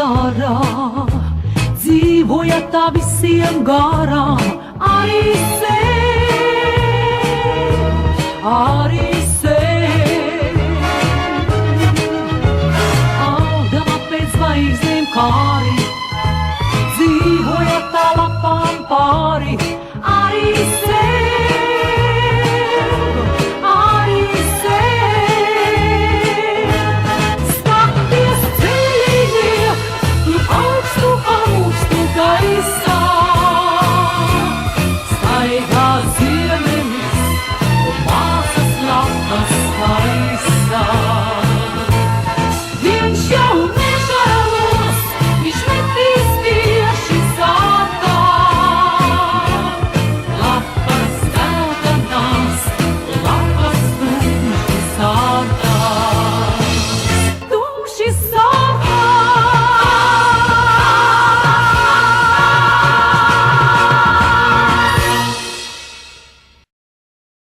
ārā, dzīvojat tā visiem garām, arī sev. Augdama pēc zvaigznēm kāri, dzīvojat tā lapām pāri, arī sev, arī sev. Skaties ceļinie, tur augstu gaisā, staigā zil.